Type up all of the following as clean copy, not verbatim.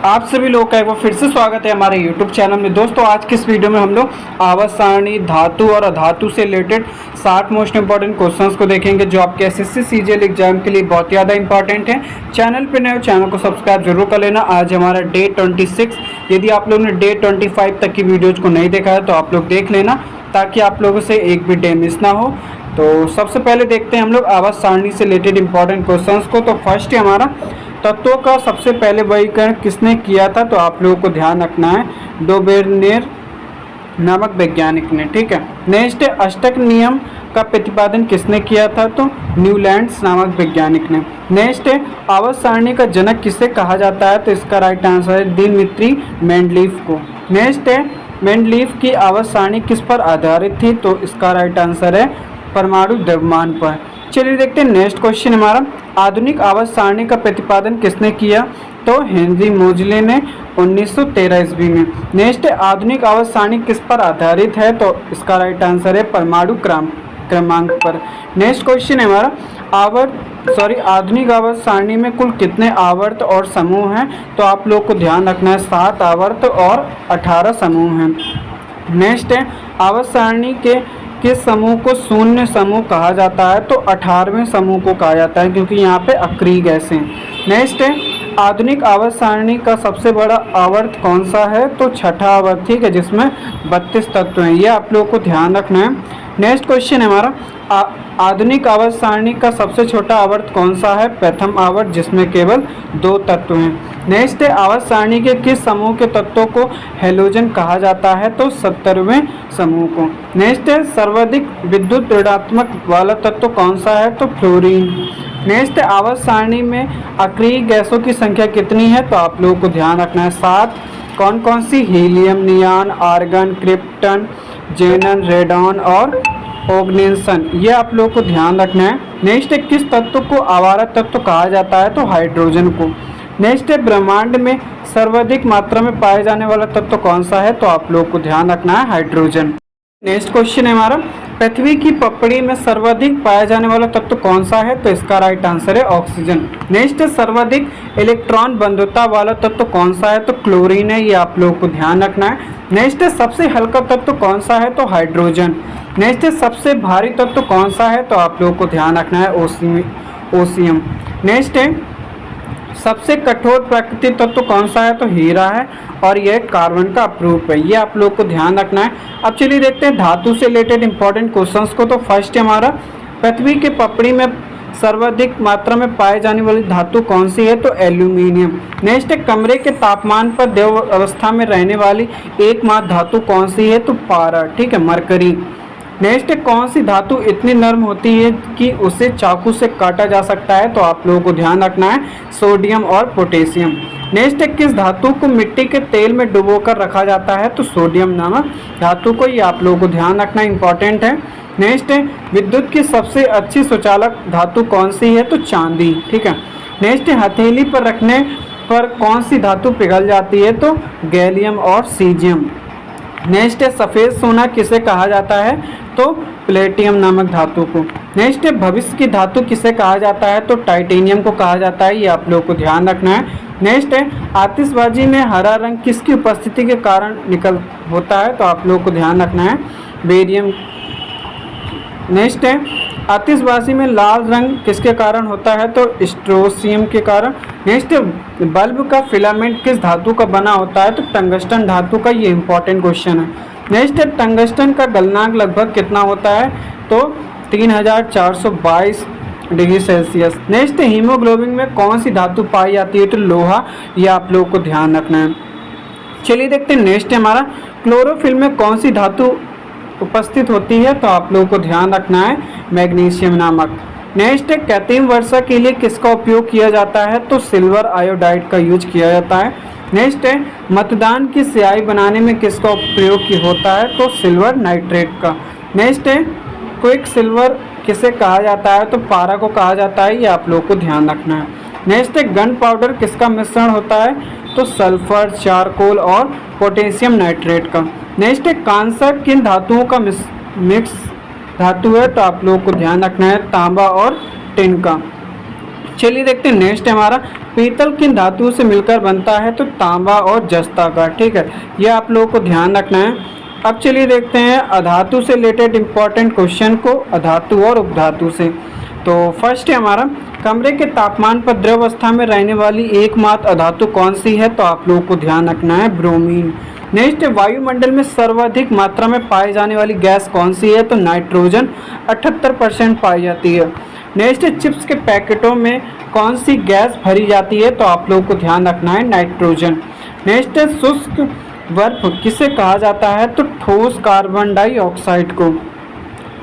आप सभी लोगों का एक बार फिर से स्वागत है हमारे YouTube चैनल में। दोस्तों आज की इस वीडियो में हम लोग आवर्त सारणी, धातु और अधातु से रिलेटेड 60 मोस्ट इंपॉर्टेंट क्वेश्चंस को देखेंगे जो आपके एसएससी सीजीएल एग्जाम के लिए बहुत ज़्यादा इंपॉर्टेंट है। चैनल पे नए हो चैनल को सब्सक्राइब जरूर कर लेना। आज हमारा डे 26, यदि आप लोगों ने डे 25 तक की वीडियोज़ को नहीं देखा है तो आप लोग देख लेना ताकि आप लोगों से एक भी डे मिस ना हो। तो सबसे पहले देखते हैं हम लोग आवर्त सारणी से रिलेटेड इंपॉर्टेंट क्वेश्चंस को। तो फर्स्ट है हमारा तत्वों का सबसे पहले वर्गीकरण किसने किया था, तो आप लोगों को ध्यान रखना है डोबेर्नेर नामक वैज्ञानिक ने। ठीक है। नेक्स्ट है अष्टक नियम का प्रतिपादन किसने किया था, तो न्यूलैंड्स नामक वैज्ञानिक ने। नेक्स्ट है आवर्त सारणी का जनक किसे कहा जाता है, तो इसका राइट आंसर है दिमित्री मेंडलीफ को। नेक्स्ट है मेंडलीफ की आवर्त सारणी किस पर आधारित थी, तो इसका राइट आंसर है परमाणु द्रव्यमान पर। चलिए देखते हैं नेक्स्ट क्वेश्चन हमारा, आधुनिक आवर्त सारणी का प्रतिपादन किसने किया, तो हेनरी मोजले ने 1913 ईस्वी में। नेक्स्ट आधुनिक आवर्त सारणी किस पर आधारित है, तो इसका राइट आंसर है परमाणु क्रमांक पर। नेक्स्ट क्वेश्चन है हमारा आधुनिक आवर्त सारणी में कुल कितने आवर्त और समूह हैं, तो आप लोग को ध्यान रखना है 7 आवर्त और 18 समूह हैं। नेक्स्ट है आवर्त सारणी के किस समूह को शून्य समूह कहा जाता है, तो 18वें समूह को कहा जाता है क्योंकि यहाँ पे अक्रिय गैसें हैं। नेक्स्ट है आधुनिक आवर्त सारणी का सबसे बड़ा आवर्त कौन सा है, तो छठा आवर्त, ठीक है, जिसमें 32 तत्व हैं। ये आप लोगों को ध्यान रखना है। नेक्स्ट क्वेश्चन है हमारा आधुनिक आवर्त सारणी का सबसे छोटा आवर्त कौन सा है, प्रथम आवर्त, जिसमें केवल 2 तत्व हैं। नेक्स्ट है आवर्त सारणी के किस समूह के तत्वों को हैलोजन कहा जाता है, तो 70वें समूह को। नेक्स्ट है सर्वाधिक विद्युत ऋणात्मक वाला तत्व कौन सा है, तो फ्लोरीन। नेक्स्ट है आवर्त सारणी में अक्रिय गैसों की संख्या कितनी है, तो आप लोगों को ध्यान रखना है 7। कौन कौन सी, हीलियम, नियान, आर्गन, क्रिप्टन, जेनन, रेडॉन और ऑग्नेसन, ये आप लोगों को ध्यान रखना है। नेक्स्ट है किस तत्व को आवारा तत्व कहा जाता है, तो हाइड्रोजन को। नेक्स्ट है ब्रह्मांड में सर्वाधिक मात्रा में पाए जाने वाला तत्व कौन सा है, तो आप लोगों को ध्यान रखना है हाइड्रोजन। नेक्स्ट क्वेश्चन है हमारा पृथ्वी की पपड़ी में सर्वाधिक पाया जाने वाला तत्व कौन सा है, तो इसका राइट आंसर है ऑक्सीजन। नेक्स्ट है सर्वाधिक इलेक्ट्रॉन बंधुता वाला तत्व कौन सा है, तो क्लोरीन है, ये आप लोगों को ध्यान रखना है। नेक्स्ट है सबसे हल्का तत्व कौन सा है, तो हाइड्रोजन। नेक्स्ट है सबसे भारी तत्व कौन सा है, तो आप लोगों को ध्यान रखना है ओसियम। नेक्स्ट है सबसे कठोर प्राकृतिक तत्व कौन सा है, तो हीरा है और यह कार्बन का अपरूप है, ये आप लोग को ध्यान रखना है। अब चलिए देखते हैं धातु से रिलेटेड इंपॉर्टेंट क्वेश्चंस को। तो फर्स्ट है हमारा पृथ्वी के पपड़ी में सर्वाधिक मात्रा में पाए जाने वाली धातु कौन सी है, तो एल्यूमिनियम। नेक्स्ट है कमरे के तापमान पर द्रव अवस्था में रहने वाली एकमात्र धातु कौन सी है, तो पारा, ठीक है, मरकरी। नेक्स्ट है कौन सी धातु इतनी नरम होती है कि उसे चाकू से काटा जा सकता है, तो आप लोगों को ध्यान रखना है सोडियम और पोटेशियम। नेक्स्ट है किस धातु को मिट्टी के तेल में डुबोकर रखा जाता है, तो सोडियम नामक धातु को, ये आप लोगों को ध्यान रखना इंपॉर्टेंट है। नेक्स्ट है विद्युत की सबसे अच्छी सुचालक धातु कौन सी है, तो चांदी, ठीक है। नेक्स्ट है हथेली पर रखने पर कौन सी धातु पिघल जाती है, तो गैलियम और सीजियम। नेक्स्ट है सफ़ेद सोना किसे कहा जाता है, तो प्लेटियम नामक धातु को। नेक्स्ट है भविष्य की धातु किसे कहा जाता है, तो टाइटेनियम को कहा जाता है, ये आप लोगों को ध्यान रखना है। नेक्स्ट है आतिशबाजी में हरा रंग किसकी उपस्थिति के कारण होता है, तो आप लोगों को ध्यान रखना है बेरियम। नेक्स्ट है आतिशबाजी में लाल रंग किसके कारण होता है, तो स्ट्रोसियम के कारण। नेक्स्ट बल्ब का फिलामेंट किस धातु का बना होता है, तो टंगस्टन धातु का, ये इंपॉर्टेंट क्वेश्चन है। नेक्स्ट है टंगस्टन का गलनांक लगभग कितना होता है, तो 3422 डिग्री सेल्सियस। नेक्स्ट हीमोग्लोबिन में कौन सी धातु पाई जाती है, तो लोहा, ये आप लोगों को ध्यान रखना है। चलिए देखते हैं नेक्स्ट है हमारा क्लोरोफिल में कौन सी धातु उपस्थित होती है, तो आप लोगों को ध्यान रखना है मैग्नीशियम नामक। नेक्स्ट है कृत्रिम वर्षा के लिए किसका उपयोग किया जाता है, तो सिल्वर आयोडाइड का यूज किया जाता है। नेक्स्ट है मतदान की स्याही बनाने में किसका प्रयोग होता है, तो सिल्वर नाइट्रेट का। नेक्स्ट है क्विक सिल्वर किसे कहा जाता है, तो पारा को कहा जाता है, ये आप लोगों को ध्यान रखना है। नेक्स्ट है गन पाउडर किसका मिश्रण होता है, तो सल्फर, चारकोल और पोटेशियम नाइट्रेट का। नेक्स्ट है कांसा किन धातुओं का मिक्स धातु है, तो आप लोगों को ध्यान रखना है तांबा और टिन का। चलिए देखते हैं नेक्स्ट है हमारा, पीतल किन धातुओं से मिलकर बनता है, तो तांबा और जस्ता का। ठीक है, ये आप लोगों को ध्यान रखना है। अब चलिए देखते हैं अधातु से रिलेटेड इंपॉर्टेंट क्वेश्चन को, अधातु और उपधातु से। तो फर्स्ट है हमारा, कमरे के तापमान पर द्रव अवस्था में रहने वाली एकमात्र अधातु कौन सी है, तो आप लोगों को ध्यान रखना है ब्रोमीन। नेक्स्ट, वायुमंडल में सर्वाधिक मात्रा में पाई जाने वाली गैस कौन सी है, तो नाइट्रोजन 78% पाई जाती है। नेक्स्ट, चिप्स के पैकेटों में कौन सी गैस भरी जाती है, तो आप लोगों को ध्यान रखना है नाइट्रोजन। नेक्स्ट, शुष्क बर्फ किसे कहा जाता है, तो ठोस कार्बन डाइऑक्साइड को।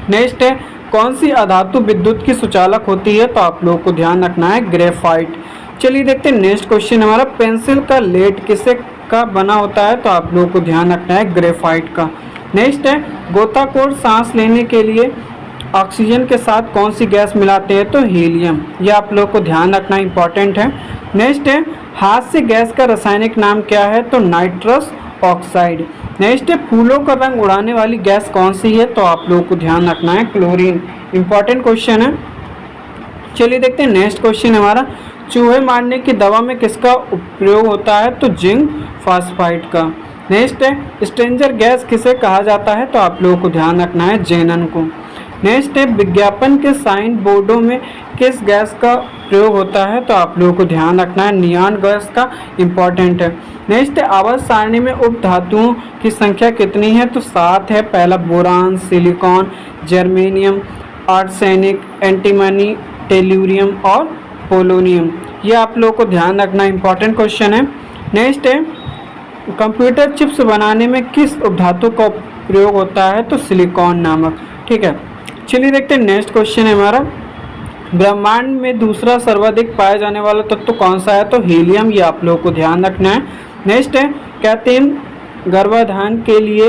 नेक्स्ट है, कौन सी अधातु विद्युत की सुचालक होती है, तो आप लोगों को ध्यान रखना है ग्रेफाइट। चलिए देखते हैं नेक्स्ट क्वेश्चन हमारा, पेंसिल का लेड किसे का बना होता है, तो आप लोगों को ध्यान रखना है ग्रेफाइट का। नेक्स्ट है, गोताखोर सांस लेने के लिए ऑक्सीजन के साथ कौन सी गैस मिलाते हैं, तो हीलियम। यह आप लोगों को ध्यान रखना इंपॉर्टेंट है। नेक्स्ट है, हाथ से गैस का रासायनिक नाम क्या है, तो नाइट्रस ऑक्साइड। नेक्स्ट है, फूलों का रंग उड़ाने वाली गैस कौन सी है, तो आप लोगों को ध्यान रखना है क्लोरीन। इंपॉर्टेंट क्वेश्चन है। चलिए देखते हैं नेक्स्ट क्वेश्चन हमारा, चूहे मारने की दवा में किसका उपयोग होता है, तो जिंक फॉस्फाइड का। नेक्स्ट है, स्ट्रेंजर गैस किसे कहा जाता है, तो आप लोगों को ध्यान रखना है जेनन को। नेक्स्ट है, विज्ञापन के साइन बोर्डों में किस गैस का प्रयोग होता है, तो आप लोगों को ध्यान रखना है नियॉन गैस का। इंपॉर्टेंट है। नेक्स्ट है, आवर्त सारणी में उपधातुओं की संख्या कितनी है, तो 7 है। पहला boron, silicon, germanium, arsenic, antimony, tellurium और पोलोनियम। ये आप लोगों को ध्यान रखना इंपॉर्टेंट क्वेश्चन है। नेक्स्ट है, कंप्यूटर चिप्स बनाने में किस उपधातु का प्रयोग होता है, तो सिलिकॉन नामक। ठीक है, चलिए देखते हैं नेक्स्ट क्वेश्चन है हमारा, ब्रह्मांड में दूसरा सर्वाधिक पाया जाने वाला तत्व कौन सा है, तो हीलियम। ये आप लोगों को ध्यान रखना है। नेक्स्ट है, कृत्रिम गर्भाधान के लिए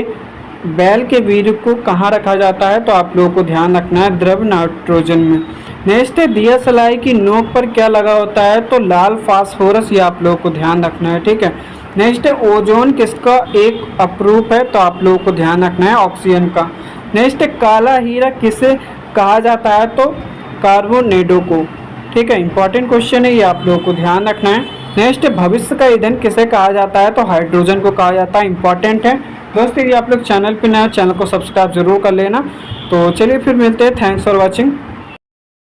बैल के वीर्य को कहाँ रखा जाता है, तो आप लोगों को ध्यान रखना है द्रव नाइट्रोजन में। नेक्स्ट है, दिया सलाई की नोक पर क्या लगा होता है, तो लाल फास्फोरस। ये आप लोगों को ध्यान रखना है। ठीक है, नेक्स्ट है, ओजोन किसका एक अपरूप है, तो आप लोगों को ध्यान रखना है ऑक्सीजन का। नेक्स्ट है, काला हीरा किसे कहा जाता है, तो कार्बोनेडो को। ठीक है, इंपॉर्टेंट क्वेश्चन है, ये आप लोगों को ध्यान रखना है। नेक्स्ट है, भविष्य का ईंधन किसे कहा जाता है, तो हाइड्रोजन को कहा जाता है। इंपॉर्टेंट है दोस्तों, ये आप लोग चैनल पे नए, चैनल को सब्सक्राइब जरूर कर लेना। तो चलिए फिर मिलते हैं, थैंक्स फॉर वॉचिंग।